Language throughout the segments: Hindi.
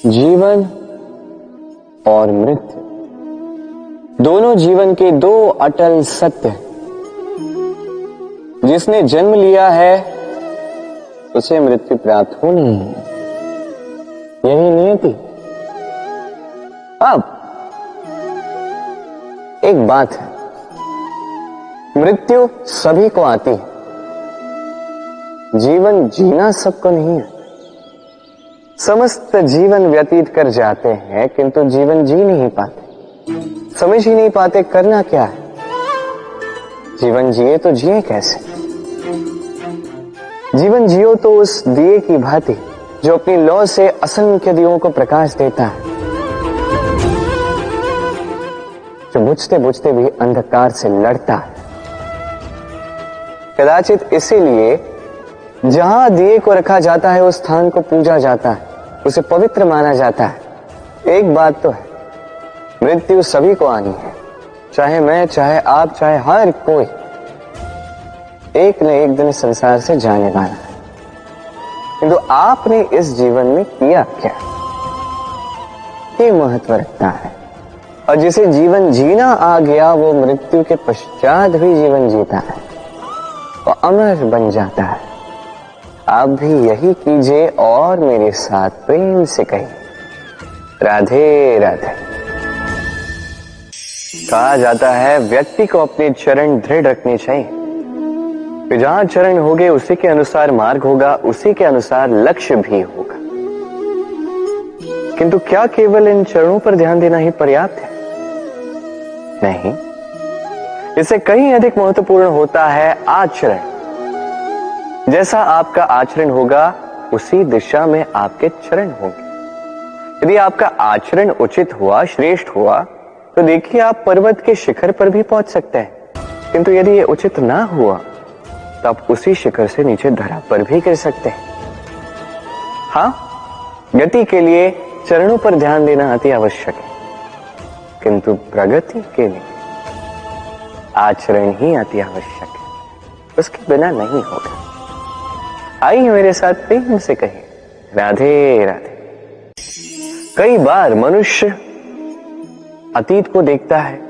जीवन और मृत्यु दोनों जीवन के दो अटल सत्य हैं। जिसने जन्म लिया है उसे मृत्यु प्राप्त होनी है, यही नियति। अब एक बात है, मृत्यु सभी को आती है, जीवन जीना सबको नहीं है। समस्त जीवन व्यतीत कर जाते हैं किंतु जीवन जी नहीं पाते, समझ ही नहीं पाते करना क्या है। जीवन जिए तो जिए कैसे? जीवन जियो तो उस दिए की भांति जो अपनी लौ से असंख्य दियों को प्रकाश देता है, जो बुझते बुझते भी अंधकार से लड़ता है। कदाचित इसीलिए जहां दिए को रखा जाता है उस स्थान को पूजा जाता है, उसे पवित्र माना जाता है। एक बात तो है, मृत्यु सभी को आनी है, चाहे मैं, चाहे आप, चाहे हर कोई एक न एक दिन संसार से जाने वाला है। किंतु आपने इस जीवन में किया क्या, ये महत्व रखता है। और जिसे जीवन जीना आ गया वो मृत्यु के पश्चात भी जीवन जीता है, वो अमर बन जाता है। आप भी यही कीजिए और मेरे साथ प्रेम से कहिए, राधे राधे। कहा जाता है व्यक्ति को अपने चरण दृढ़ रखने चाहिए, कि जहां चरण होंगे उसी के अनुसार मार्ग होगा, उसी के अनुसार लक्ष्य भी होगा। किंतु क्या केवल इन चरणों पर ध्यान देना ही पर्याप्त है? नहीं, इससे कहीं अधिक महत्वपूर्ण होता है आचरण। जैसा आपका आचरण होगा उसी दिशा में आपके चरण होंगे। यदि आपका आचरण उचित हुआ, श्रेष्ठ हुआ, तो देखिए आप पर्वत के शिखर पर भी पहुंच सकते हैं। किंतु यदि ये उचित ना हुआ तो आप उसी शिखर से नीचे धरा पर भी गिर सकते हैं। हाँ, गति के लिए चरणों पर ध्यान देना अति आवश्यक है, किंतु प्रगति के लिए आचरण ही अति आवश्यक है, उसके बिना नहीं होगा। आइए मेरे साथ प्रेम से कहिए, राधे राधे। कई बार मनुष्य अतीत को देखता है,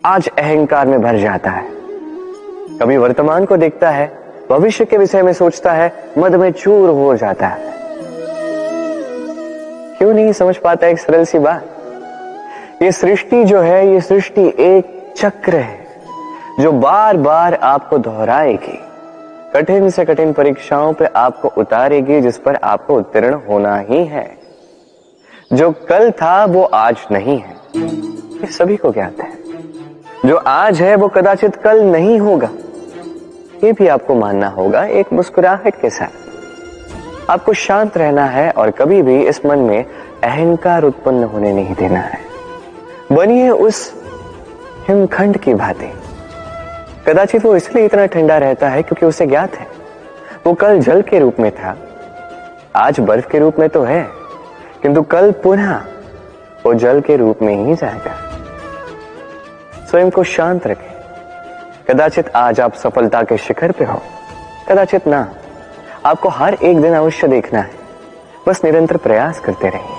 आज अहंकार में भर जाता है। कभी वर्तमान को देखता है, भविष्य के विषय में सोचता है, मद में चूर हो जाता है। क्यों नहीं समझ पाता एक सरल सी बात, ये सृष्टि जो है, ये सृष्टि एक चक्र है जो बार बार आपको दोहराएगी, कठिन से कठिन परीक्षाओं पे आपको उतारेगी, जिस पर आपको उत्तीर्ण होना ही है। जो कल था वो आज नहीं है, ये सभी को ज्ञात है। जो आज है वो कदाचित कल नहीं होगा, ये भी आपको मानना होगा। एक मुस्कुराहट के साथ आपको शांत रहना है और कभी भी इस मन में अहंकार उत्पन्न होने नहीं देना है। बनिए उस हिमखंड की भांति। कदाचित वो इसलिए इतना ठंडा रहता है क्योंकि उसे ज्ञात है वो कल जल के रूप में था, आज बर्फ के रूप में तो है, किंतु कल पुनः वो जल के रूप में ही जाएगा। स्वयं को शांत रखें। कदाचित आज आप सफलता के शिखर पे हो, कदाचित ना। आपको हर एक दिन अवश्य देखना है, बस निरंतर प्रयास करते रहिए,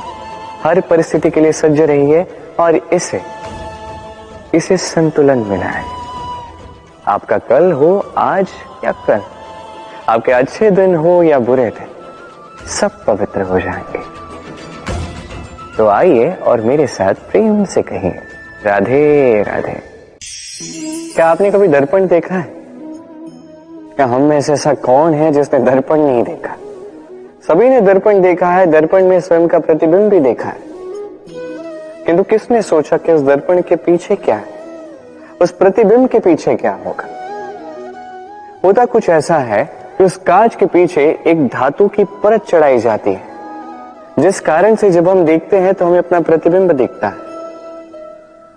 हर परिस्थिति के लिए सज्ज रहिए और इसे संतुलन मिला है। आपका कल हो आज या कल, आपके अच्छे दिन हो या बुरे दिन, सब पवित्र हो जाएंगे। तो आइए और मेरे साथ प्रेम से कहिए, राधे राधे। क्या आपने कभी दर्पण देखा है? क्या हम में से ऐसा कौन है जिसने दर्पण नहीं देखा? सभी ने दर्पण देखा है, दर्पण में स्वयं का प्रतिबिंब भी देखा है। किंतु किसने सोचा कि उस दर्पण के पीछे क्या है, उस प्रतिबिंब के पीछे क्या होगा? होता कुछ ऐसा है कि उस कांच के पीछे एक धातु की परत चढ़ाई जाती है, जिस कारण से जब हम देखते हैं तो हमें अपना प्रतिबिंब दिखता है।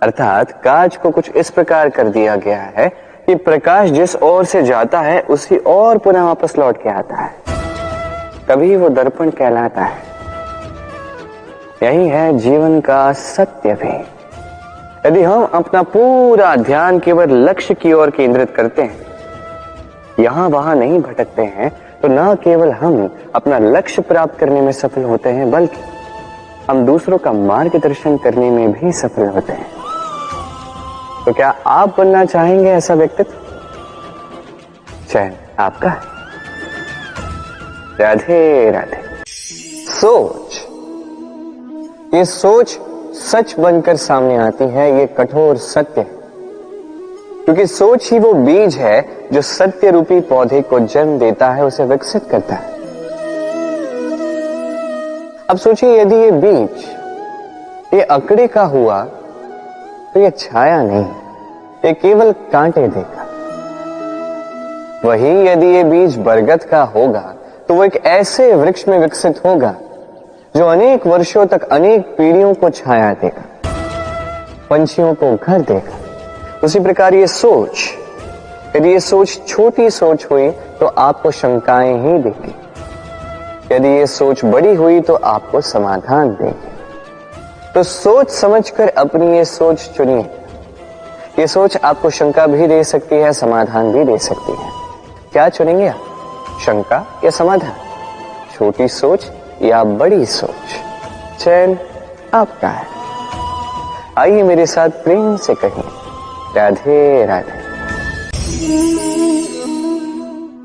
अर्थात कांच को कुछ इस प्रकार कर दिया गया है कि प्रकाश जिस ओर से जाता है उसी ओर पुनः वापस लौट के आता है, तभी वो दर्पण कहलाता है। यही है जीवन का सत्य भी। यदि हम अपना पूरा ध्यान केवल लक्ष्य की ओर केंद्रित करते हैं, यहां वहां नहीं भटकते हैं, तो ना केवल हम अपना लक्ष्य प्राप्त करने में सफल होते हैं, बल्कि हम दूसरों का मार्गदर्शन करने में भी सफल होते हैं। तो क्या आप बनना चाहेंगे ऐसा व्यक्तित्व? चयन आपका है। राधे राधे। सोच, ये सोच सच बनकर सामने आती है, ये कठोर सत्य है, क्योंकि सोच ही वो बीज है जो सत्य रूपी पौधे को जन्म देता है, उसे विकसित करता है। अब सोचिए, यदि ये बीज ये अकड़े का हुआ तो ये छाया नहीं, ये केवल कांटे देगा। वही यदि ये बीज बरगद का होगा तो वो एक ऐसे वृक्ष में विकसित होगा जो अनेक वर्षों तक अनेक पीढ़ियों को छाया देगा, पंछियों को घर देगा। उसी प्रकार ये सोच, यदि ये सोच छोटी सोच हुई तो आपको शंकाएं ही देगी, यदि ये सोच बड़ी हुई तो आपको समाधान देगी। तो सोच समझकर अपनी ये सोच चुनिए। ये सोच आपको शंका भी दे सकती है, समाधान भी दे सकती है। क्या चुनेंगे आप, शंका या समाधान? छोटी सोच या बड़ी सोच? चयन आपका है। आइए मेरे साथ प्रेम से कहिए, राधे राधे।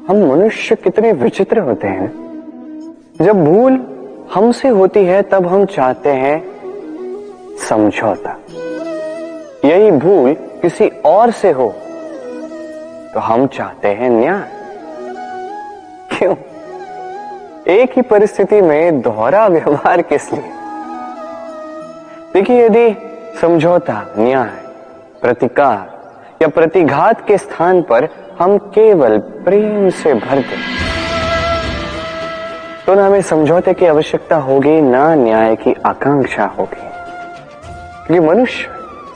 हम मनुष्य कितने विचित्र होते हैं। जब भूल हमसे होती है तब हम चाहते हैं समझौता। यही भूल किसी और से हो तो हम चाहते हैं न्याय। क्यों? एक ही परिस्थिति में दोहरा व्यवहार किस लिए? देखिए, यदि समझौता, न्याय, प्रतिकार या प्रतिघात के स्थान पर हम केवल प्रेम से भर दें तो ना हमें समझौते की आवश्यकता होगी, ना न्याय की आकांक्षा होगी। क्योंकि मनुष्य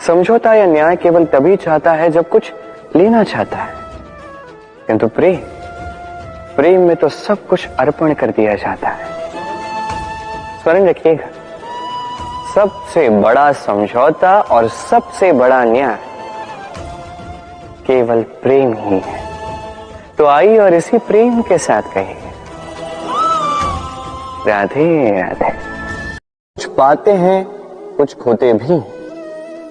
समझौता या न्याय केवल तभी चाहता है जब कुछ लेना चाहता है, किंतु प्रेम में तो सब कुछ अर्पण कर दिया जाता है। स्मरण रखिएगा, सबसे बड़ा समझौता और सबसे बड़ा न्याय केवल प्रेम ही है। तो आइए और इसी प्रेम के साथ कहिए, राधे राधे। कुछ पाते हैं, कुछ खोते भी,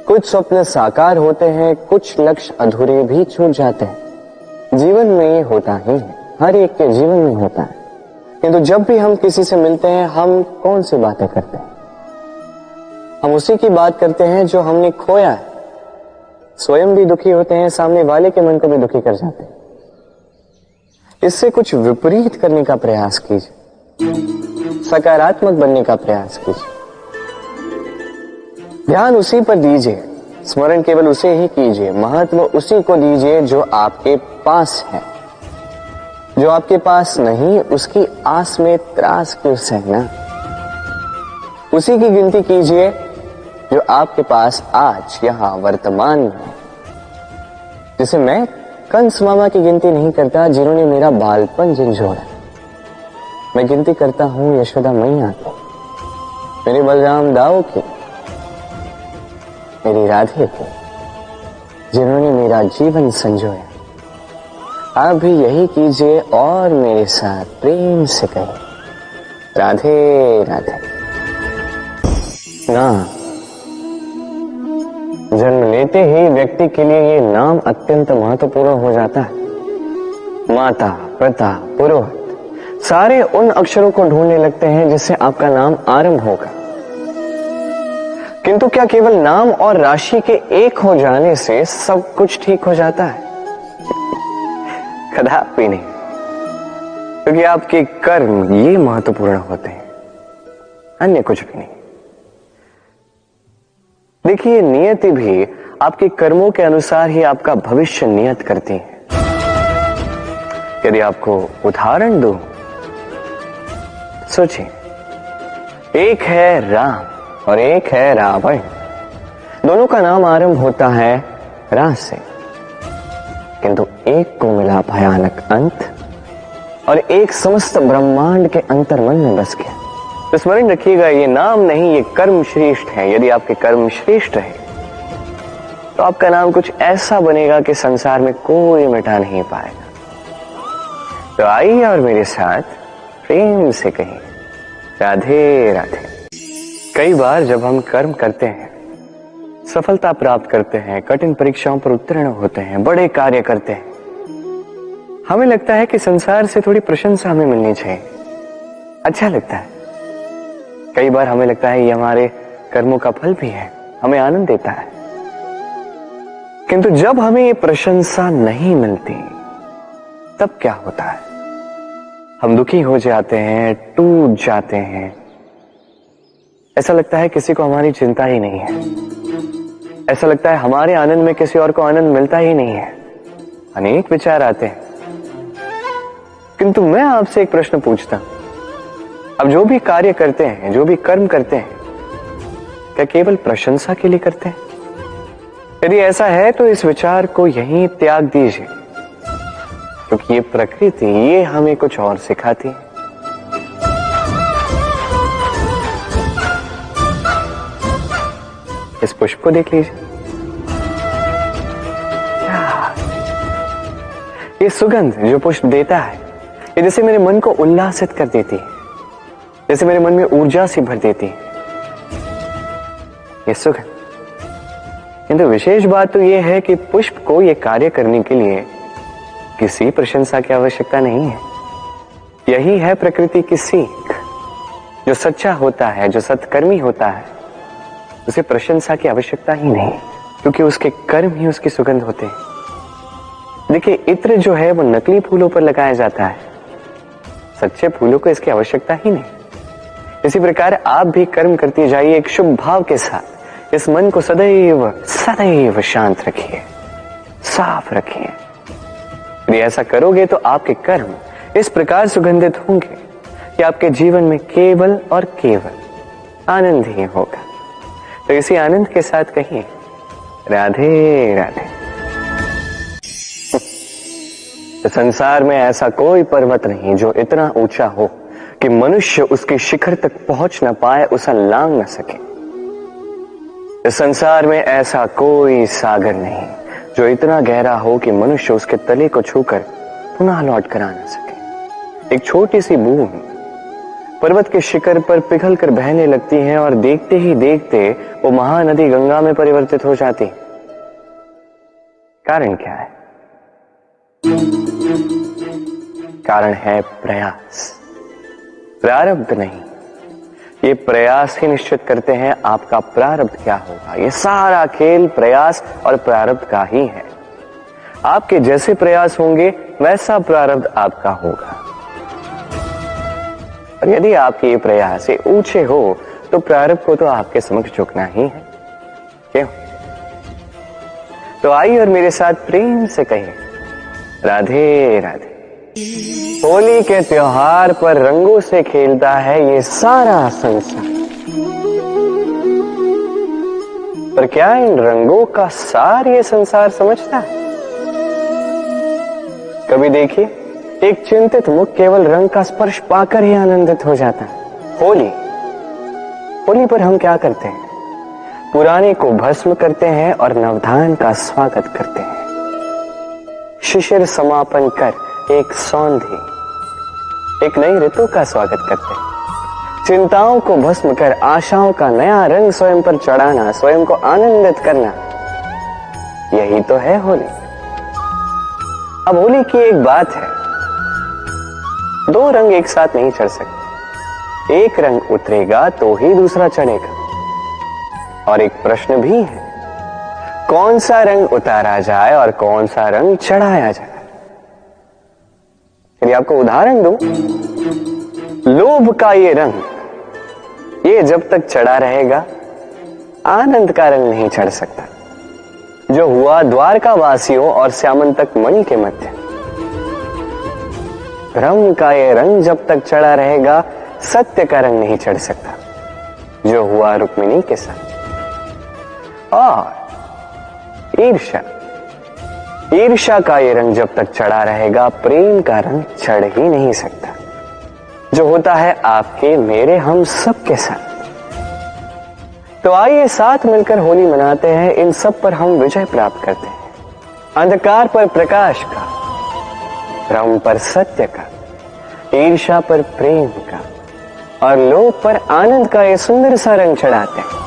कुछ स्वप्न साकार होते हैं, कुछ लक्ष्य अधूरे भी छूट जाते हैं। जीवन में ये होता ही है, हर एक के जीवन में होता है। किंतु जब भी हम किसी से मिलते हैं, हम कौन सी बातें करते हैं? हम उसी की बात करते हैं जो हमने खोया है। स्वयं भी दुखी होते हैं, सामने वाले के मन को भी दुखी कर जाते हैं। इससे कुछ विपरीत करने का प्रयास कीजिए, सकारात्मक बनने का प्रयास कीजिए। ध्यान उसी पर दीजिए, स्मरण केवल उसे ही कीजिए, महत्व उसी को दीजिए जो आपके पास है। जो आपके पास नहीं, उसकी आस में त्रास क्यों सहना? उसी की गिनती कीजिए जो आपके पास आज यहां वर्तमान में है। जैसे मैं कंस मामा की गिनती नहीं करता जिन्होंने मेरा बालपन झंझोड़ा, मैं गिनती करता हूं यशोदा मैया की, मेरे बलराम दाऊ की, मेरी राधे की, जिन्होंने मेरा जीवन संजोया। आप भी यही कीजिए और मेरे साथ प्रेम से कहिए, राधे राधे। नाम, जन्म लेते ही व्यक्ति के लिए ये नाम अत्यंत महत्वपूर्ण हो जाता है। माता, पिता, पुरोहित सारे उन अक्षरों को ढूंढने लगते हैं जिससे आपका नाम आरंभ होगा। किंतु क्या केवल नाम और राशि के एक हो जाने से सब कुछ ठीक हो जाता है? कदापि नहीं, क्योंकि आपके कर्म ये महत्वपूर्ण होते हैं, अन्य कुछ भी नहीं। देखिए, नियति भी आपके कर्मों के अनुसार ही आपका भविष्य नियत करती है। यदि आपको उदाहरण दूं, सोचिए, एक है राम और एक है रावण। दोनों का नाम आरंभ होता है रा से, किंतु एक को मिला भयानक अंत और एक समस्त ब्रह्मांड के अंतर्मन में बस गया। तो स्मरण रखिएगा, ये नाम नहीं, ये कर्म श्रेष्ठ है। यदि आपके कर्म श्रेष्ठ रहे तो आपका नाम कुछ ऐसा बनेगा कि संसार में कोई मिटा नहीं पाएगा। तो आइए और मेरे साथ प्रेम से कहें राधे राधे। कई बार जब हम कर्म करते हैं, सफलता प्राप्त करते हैं, कठिन परीक्षाओं पर उत्तीर्ण होते हैं, बड़े कार्य करते हैं, हमें लगता है कि संसार से थोड़ी प्रशंसा हमें मिलनी चाहिए, अच्छा लगता है। कई बार हमें लगता है ये हमारे कर्मों का फल भी है, हमें आनंद देता है। किंतु जब हमें ये प्रशंसा नहीं मिलती तब क्या होता है? हम दुखी हो जाते हैं, टूट जाते हैं, ऐसा लगता है किसी को हमारी चिंता ही नहीं है, ऐसा लगता है हमारे आनंद में किसी और को आनंद मिलता ही नहीं है। अनेक विचार आते हैं। किंतु मैं आपसे एक प्रश्न पूछता हूं, अब जो भी कार्य करते हैं, जो भी कर्म करते हैं, क्या केवल प्रशंसा के लिए करते हैं? यदि ऐसा है तो इस विचार को यहीं त्याग दीजिए, क्योंकि ये प्रकृति ये हमें कुछ और सिखाती है। इस पुष्प को देख लीजिए, ये सुगंध जो पुष्प देता है, ये जैसे मेरे मन को उल्लासित कर देती है, जैसे मेरे मन में ऊर्जा सी भर देती है ये सुगंध। किंतु विशेष बात तो यह है कि पुष्प को यह कार्य करने के लिए किसी प्रशंसा की आवश्यकता नहीं है। यही है प्रकृति की सीख। जो सच्चा होता है, जो सत्कर्मी होता है, उसे प्रशंसा की आवश्यकता ही नहीं, क्योंकि उसके कर्म ही उसकी सुगंध होते हैं। देखिए, इत्र जो है वो नकली फूलों पर लगाया जाता है, सच्चे फूलों को इसकी आवश्यकता ही नहीं। इसी प्रकार आप भी कर्म करते जाइए एक शुभ भाव के साथ। इस मन को सदैव सदैव शांत रखिए, साफ रखिए। यदि ऐसा करोगे तो आपके कर्म इस प्रकार सुगंधित होंगे कि आपके जीवन में केवल और केवल आनंद ही होगा। तो इसी आनंद के साथ कहिए राधे राधे। तो संसार में ऐसा कोई पर्वत नहीं जो इतना ऊंचा हो कि मनुष्य उसके शिखर तक पहुंच न पाए, उसे लांघ न सके। इस संसार में ऐसा कोई सागर नहीं जो इतना गहरा हो कि मनुष्य उसके तले को छूकर पुनः लौट कर आ न सके। एक छोटी सी बूंद पर्वत के शिखर पर पिघल कर बहने लगती है और देखते ही देखते वो महानदी गंगा में परिवर्तित हो जाती। कारण क्या है? कारण है प्रयास, प्रारब्ध नहीं। ये प्रयास ही निश्चित करते हैं आपका प्रारब्ध क्या होगा। ये सारा खेल प्रयास और प्रारब्ध का ही है। आपके जैसे प्रयास होंगे वैसा प्रारब्ध आपका होगा। और यदि आपके ये प्रयास ऊंचे हो तो प्रारब्ध को तो आपके समक्ष झुकना ही है। क्यों? तो आइए और मेरे साथ प्रेम से कहिए राधे राधे। होली के त्योहार पर रंगों से खेलता है ये सारा संसार, पर क्या इन रंगों का सार ये संसार समझता है? कभी देखिए, एक चिंतित मुख केवल रंग का स्पर्श पाकर ही आनंदित हो जाता है। होली पर हम क्या करते हैं? पुराने को भस्म करते हैं और नवधान का स्वागत करते हैं। शिशिर समापन कर एक सौंधी, एक नई ऋतु का स्वागत करते हैं। चिंताओं को भस्म कर आशाओं का नया रंग स्वयं पर चढ़ाना, स्वयं को आनंदित करना, यही तो है होली। अब होली की एक बात है, दो रंग एक साथ नहीं चढ़ सकते। एक रंग उतरेगा तो ही दूसरा चढ़ेगा। और एक प्रश्न भी है, कौन सा रंग उतारा जाए और कौन सा रंग चढ़ाया जाए? यदि आपको उदाहरण दूं, लोभ का ये रंग, ये जब तक चढ़ा रहेगा आनंद का रंग नहीं चढ़ सकता, जो हुआ द्वारका वासियों और श्यामंतक मणि के मध्य। भ्रम का ये रंग जब तक चढ़ा रहेगा सत्य का रंग नहीं चढ़ सकता, जो हुआ रुक्मिणी के साथ। और ईर्ष्या का ये रंग जब तक चढ़ा रहेगा प्रेम का रंग चढ़ ही नहीं सकता, जो होता है आपके मेरे हम सब के साथ। तो आइए साथ मिलकर होली मनाते हैं, इन सब पर हम विजय प्राप्त करते हैं। अंधकार पर प्रकाश का, भ्रम पर सत्य का, ईर्ष्या पर प्रेम का और लोभ पर आनंद का ये सुंदर सा रंग चढ़ाते हैं।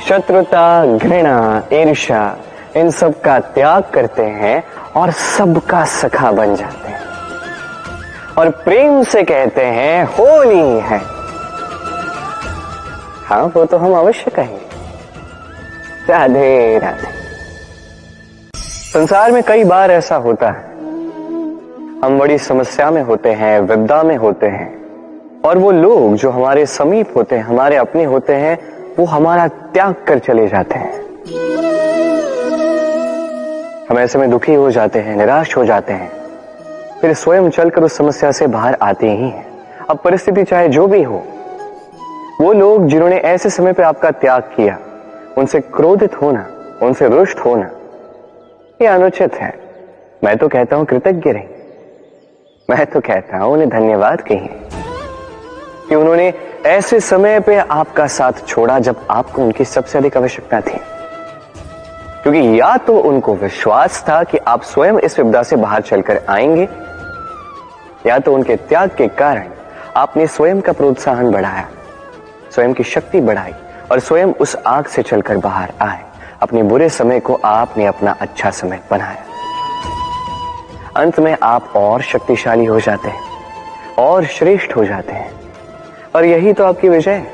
शत्रुता, घृणा, ईर्ष्या इन सब का त्याग करते हैं और सबका सखा बन जाते हैं और प्रेम से कहते हैं होली है। हाँ, वो तो हम अवश्य कहेंगे। राधे राधे। संसार में कई बार ऐसा होता है, हम बड़ी समस्या में होते हैं, विपदा में होते हैं और वो लोग जो हमारे समीप होते हैं, हमारे अपने होते हैं, वो हमारा त्याग कर चले जाते हैं। हम ऐसे में दुखी हो जाते हैं, निराश हो जाते हैं, फिर स्वयं चलकर उस समस्या से बाहर आते ही हैं। अब परिस्थिति चाहे जो भी हो, वो लोग जिन्होंने ऐसे समय पे आपका त्याग किया, उनसे क्रोधित होना, उनसे रुष्ट होना, ये अनुचित है। मैं तो कहता हूं कृतज्ञ रहिए। मैं तो कहता हूं उन्हें धन्यवाद कहिए कि उन्होंने ऐसे समय पे आपका साथ छोड़ा जब आपको उनकी सबसे अधिक आवश्यकता थी। क्योंकि या तो उनको विश्वास था कि आप स्वयं इस विपदा से बाहर चलकर आएंगे, या तो उनके त्याग के कारण आपने स्वयं का प्रोत्साहन बढ़ाया, स्वयं की शक्ति बढ़ाई और स्वयं उस आग से चलकर बाहर आए। अपने बुरे समय को आपने अपना अच्छा समय बनाया। अंत में आप और शक्तिशाली हो जाते हैं और श्रेष्ठ हो जाते हैं। और यही तो आपकी विजय है,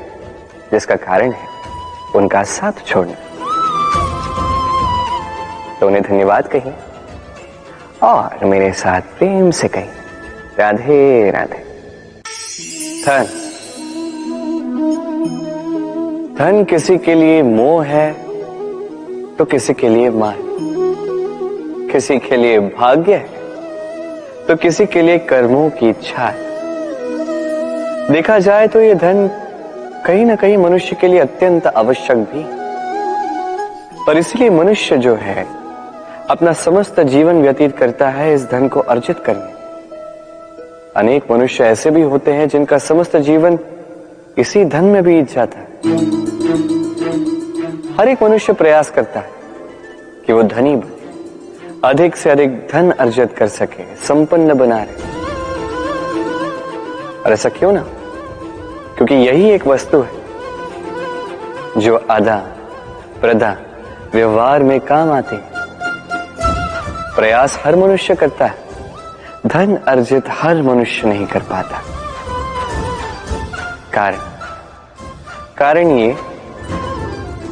जिसका कारण है उनका साथ छोड़ना। तो उन्हें धन्यवाद कहिए और मेरे साथ प्रेम से कहिए राधे राधे। धन, धन किसी के लिए मोह है तो किसी के लिए मान, किसी के लिए भाग्य है तो किसी के लिए कर्मों की इच्छा है। देखा जाए तो ये धन कहीं ना कहीं मनुष्य के लिए अत्यंत आवश्यक भी, पर इसलिए मनुष्य जो है अपना समस्त जीवन व्यतीत करता है इस धन को अर्जित करने। अनेक मनुष्य ऐसे भी होते हैं जिनका समस्त जीवन इसी धन में बीत जाता है। हर एक मनुष्य प्रयास करता है कि वो धनी बने, अधिक से अधिक धन अर्जित कर सके, संपन्न बना रहे। और ऐसा क्यों ना? क्योंकि यही एक वस्तु है जो आदान प्रदान व्यवहार में काम आती है। प्रयास हर मनुष्य करता है, धन अर्जित हर मनुष्य नहीं कर पाता। कारण ये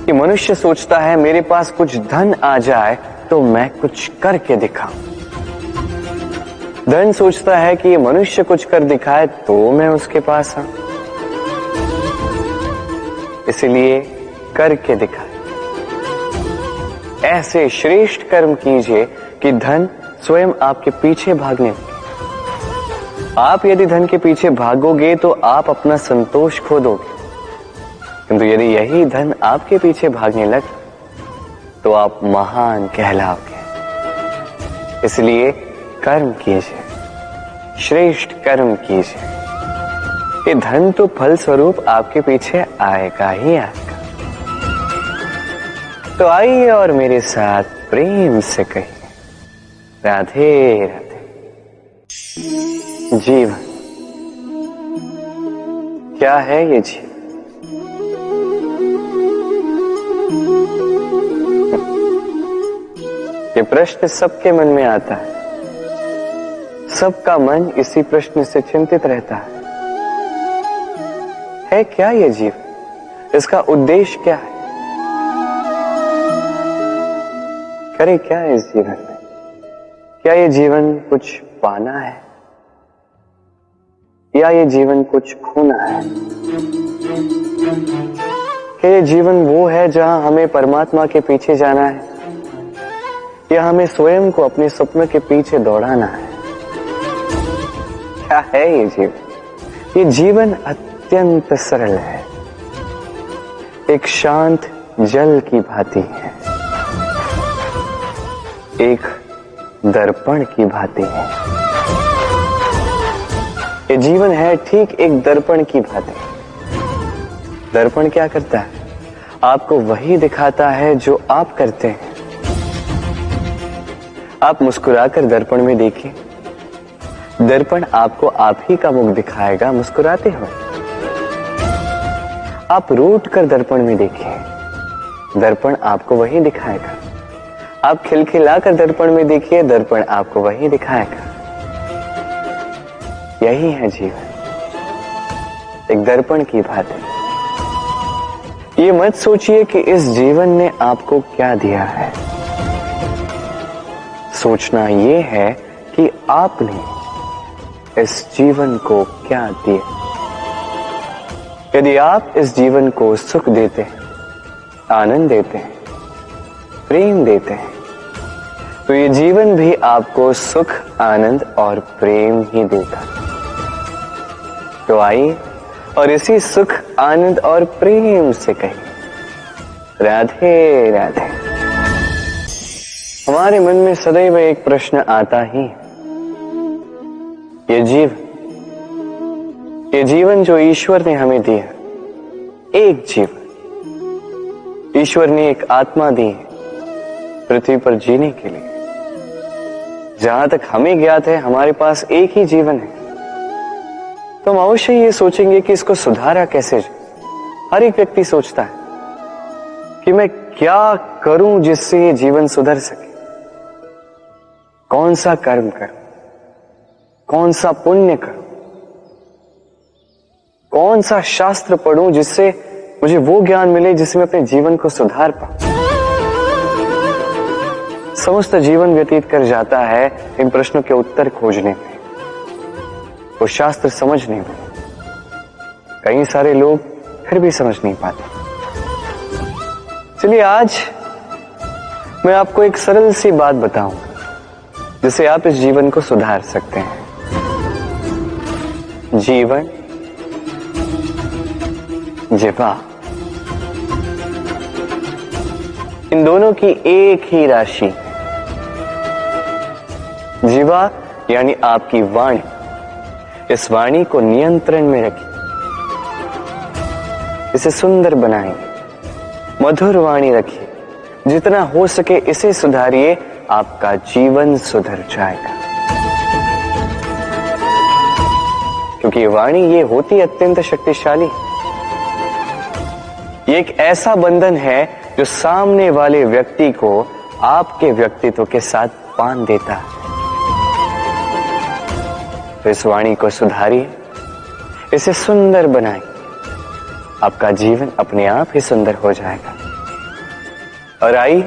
कि मनुष्य सोचता है मेरे पास कुछ धन आ जाए तो मैं कुछ करके दिखाऊं। धन सोचता है कि ये मनुष्य कुछ कर दिखाए तो मैं उसके पास आऊं, इसलिए करके दिखाए। ऐसे श्रेष्ठ कर्म कीजिए कि धन स्वयं आपके पीछे भागने लगे। आप यदि धन के पीछे भागोगे तो आप अपना संतोष खो दोगे, किंतु यदि यही धन आपके पीछे भागने लगे तो आप महान कहलाओगे। इसलिए कर्म कीजिए, श्रेष्ठ कर्म कीजिए। ये धन तो फल स्वरूप आपके पीछे आएगा ही आएगा। तो आइए और मेरे साथ प्रेम से कहिए राधे राधे। जीवन क्या है? ये जीवन ये प्रश्न सबके मन में आता है। सबका मन इसी प्रश्न से चिंतित रहता है क्या ये जीवन? इसका उद्देश्य क्या है? करे क्या इस जीवन में? क्या ये जीवन कुछ पाना है या ये जीवन कुछ खोना है? क्या ये जीवन वो है जहां हमें परमात्मा के पीछे जाना है या हमें स्वयं को अपने सपनों के पीछे दौड़ाना है? क्या है ये जीवन? ये जीवन अत्यंत सरल है, एक शांत जल की भांति है, एक दर्पण की भांति है। ये जीवन है ठीक एक दर्पण की भांति। दर्पण क्या करता है? आपको वही दिखाता है जो आप करते हैं। आप मुस्कुराकर दर्पण में देखिए, दर्पण आपको आप ही का मुख दिखाएगा मुस्कुराते हुए। आप रूठ कर दर्पण में देखिए, दर्पण आपको वही दिखाएगा। आप खिलखिलाकर दर्पण में देखिए, दर्पण आपको वही दिखाएगा। यही है जीवन, एक दर्पण की भांति। ये मत सोचिए कि इस जीवन ने आपको क्या दिया है। सोचना ये है कि आपने इस जीवन को क्या दिया। यदि आप इस जीवन को सुख देते हैं, आनंद देते हैं, प्रेम देते हैं, तो ये जीवन भी आपको सुख, आनंद और प्रेम ही देगा। तो आइए और इसी सुख, आनंद और प्रेम से कहिए राधे राधे। हमारे मन में सदैव एक प्रश्न आता ही, ये जीवन जो ईश्वर ने हमें दिया, एक जीवन ईश्वर ने एक आत्मा दी है पृथ्वी पर जीने के लिए। जहां तक हमें ज्ञात है हमारे पास एक ही जीवन है, तो हम अवश्य ये सोचेंगे कि इसको सुधारा कैसे जाए। हर एक व्यक्ति सोचता है कि मैं क्या करूं जिससे ये जीवन सुधर सके, कौन सा कर्म करूं, कौन सा पुण्य करूं, कौन सा शास्त्र पढ़ूं जिससे मुझे वो ज्ञान मिले जिससे मैं अपने जीवन को सुधार पाऊं। समस्त जीवन व्यतीत कर जाता है इन प्रश्नों के उत्तर खोजने में, वो शास्त्र समझने में। कई सारे लोग फिर भी समझ नहीं पाते। चलिए आज मैं आपको एक सरल सी बात बताऊंगा जिससे आप इस जीवन को सुधार सकते हैं। जीवन, जिह्वा, इन दोनों की एक ही राशि। जिह्वा यानी आपकी वाणी, इस वाणी को नियंत्रण में रखिए, इसे सुंदर बनाइए, मधुर वाणी रखिए। जितना हो सके इसे सुधारिए, आपका जीवन सुधर जाएगा। क्योंकि वाणी ये होती अत्यंत शक्तिशाली, ये एक ऐसा बंधन है जो सामने वाले व्यक्ति को आपके व्यक्तित्व के साथ बांध देता है। तो इस वाणी को सुधारिए, इसे सुंदर बनाइए, आपका जीवन अपने आप ही सुंदर हो जाएगा। और आइए